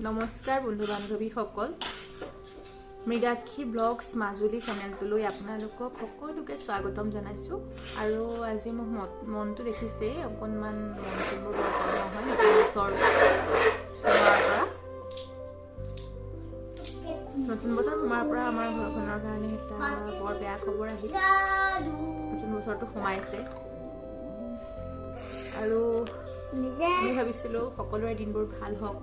নমস্কাৰ বন্ধু বান্ধৱীসকল, মৃগাক্ষী ব্লগছ মাজুলী চেনেলটোলৈ আপোনালোকক সকলোকে স্বাগতম জনাইছোঁ। আৰু আজি মোৰ মনটো দেখিছেই, অকণমান মনটোবোৰ বৰ ভাল নহয় নতুন বছৰ সোমাৰ পৰা আমাৰ ঘৰখনৰ কাৰণে এটা বৰ বেয়া খবৰ আহিল। নতুন বছৰটো সোমাইছে আৰু আমি ভাবিছিলোঁ সকলোৰে দিনবোৰ ভাল হওক,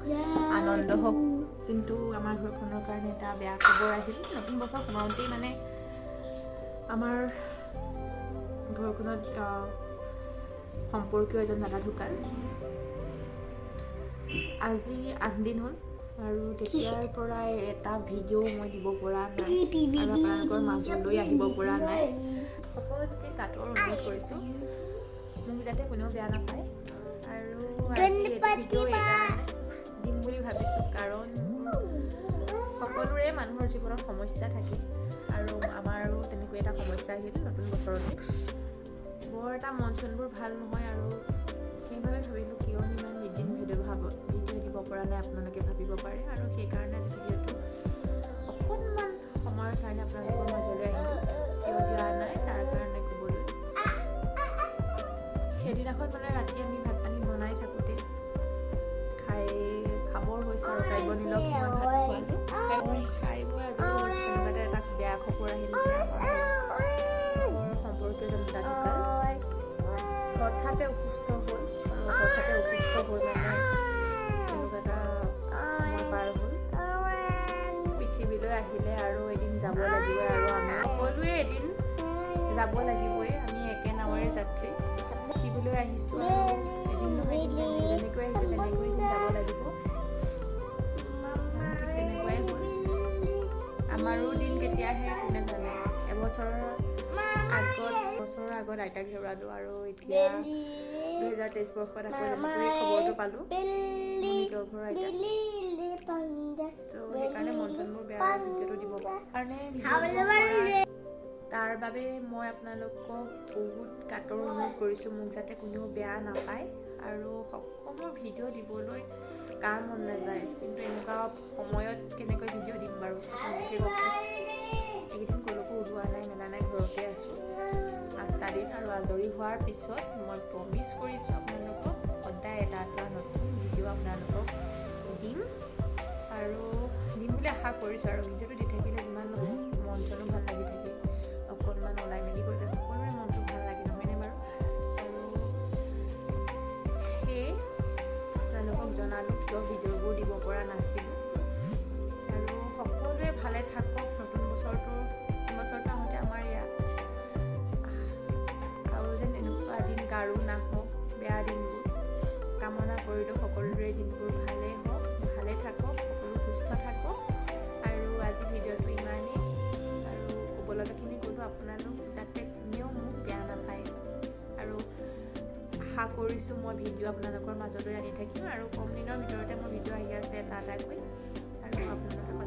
আনন্দ হওক, কিন্তু আমাৰ ঘৰখনৰ কাৰণে এটা বেয়া খবৰ আহিল। নতুন বছৰ সোমাওঁতেই মানে আমাৰ ঘৰখনত সম্পৰ্কীয় এজন দাদা ঢুকাল। আজি 8 দিন হ'ল আৰু তেতিয়াৰ পৰাই এটা ভিডিঅ' মই দিব পৰা নাই আৰু আপোনালোকৰ মাজলৈ আহিব পৰা নাই। সকলোতকৈ কাটৰ অনুৰোধ কৰিছোঁ, মোক যাতে কোনেও বেয়া নাপায়। আৰু ভিডিঅ' দিম বুলি ভাবিছোঁ, কাৰণ সকলোৰে মানুহৰ জীৱনত সমস্যা থাকে আৰু আমাৰো তেনেকৈ এটা সমস্যা আহিল নতুন বছৰতে। বৰ এটা মন চনবোৰ ভাল নহয় আৰু সেইবাবে ভাবিলোঁ কিয় ইমান দিন ভিডিঅ' দিব পৰা নাই আপোনালোকে ভাবিব পাৰে। আৰু সেইকাৰণে আজি ভিডিঅ'টো অকণমান সময়ৰ কাৰণে আপোনালোকৰ মাজলৈ আহিলোঁ। কিয় দিয়া নাই তাৰ কাৰণে ক'বলৈ, সেইদিনাখন মানে ৰাতি আমি ভাত পানী বনাই থাকোঁতে খাবৰ হৈছে আৰু কাইব নিলক মই ভাত খোৱালোঁ। খাই বৈ আজৰি কোনোবাতে এটা বেয়া খবৰ আহিল, সম্পৰ্কীয় জনতা ঢুকাল। হঠাতে অসুস্থ হ'ল আৰু হঠাতে অসুস্থ হৈ মানে তেনেকুৱা এটা সময় পাৰ হ'ল। পৃথিৱীলৈ আহিলে আৰু এদিন যাব লাগিব আৰু আমি সকলোৱে এদিন যাব লাগিবই। আমি একে নাৱৰে যাত্ৰী, পৃথিৱীলৈ আহিছোঁ আৰু এদিন নহয় এদিন যেনেকৈ আহিছোঁ তেনেকৈ এদিন যাব লাগিব। ঠিক তেনেকুৱাই হ'ল। আমাৰো দিন কেতিয়া আহে কোনে জানে। এবছৰৰ আগত আইতাক হেৰুৱালোঁ আৰু এতিয়া 2023 বৰ্ষত আকৌ যেনেকৈ খবৰটো পালোঁ নিজৰ ঘৰৰ আইতাক। তো সেইকাৰণে মন চনবোৰ বেয়া, ভিডিঅ'টো দিব কাৰণে তাৰ বাবে মই আপোনালোকক বহুত কাটৰ অনুৰোধ কৰিছোঁ, মোক যাতে কোনেও বেয়া নাপায়। আৰু সকলো ভিডিঅ' দিবলৈ কাৰ মন নাযায়, কিন্তু এনেকুৱা সময়ত কেনেকৈ ভিডিঅ' দিম বাৰু আপোনালোকে কওকচোন। এইকেইদিন ক'লৈকো ওলোৱা নাই, মেলা নাই, ঘৰতে আছোঁ 8টা দিন। আৰু আজৰি হোৱাৰ পিছত মই প্ৰমিছ কৰিছোঁ আপোনালোকক সদায় এটা নতুন ভিডিঅ' আপোনালোকক দিম আৰু দিম বুলি আশা কৰিছোঁ। আৰু ভিডিঅ'টো দি থাকিলে যিমান নহয় মন চনো ভাল লাগি থাকে, অকণমান ওলাই মেলি কৰিলে সকলোৰে মনটো ভাল লাগে, নহয়নে বাৰু? আৰু সেয়ে আপোনালোকক জনালোঁ কিয় ভিডিঅ'বোৰ দিব পৰা নাছিলোঁ। আৰু সকলোৱে ভালে থাকক। নতুন বছৰটো আহোঁতে আমাৰ ইয়াত আৰু যেন এনেকুৱা দিন কাৰো নাহওক, বেয়া দিনবোৰ কামনা কৰিলোঁ। সকলোৰে দিনবোৰ ভালেই হওক, ভালে থাকক, সকলো সুস্থ থাকক। আৰু আজি ভিডিঅ'টো ইমানেই, আৰু ক'ব লগাখিনি ক'লোঁ। আপোনালোক যাতে কোনেও মোক বেয়া নাপায় আৰু আশা কৰিছোঁ মই ভিডিঅ' আপোনালোকৰ মাজলৈ আনি থাকিম। আৰু কম দিনৰ ভিতৰতে মোৰ ভিডিঅ' আহি আছে এটা এটাকৈ, আৰু আপোনালোকে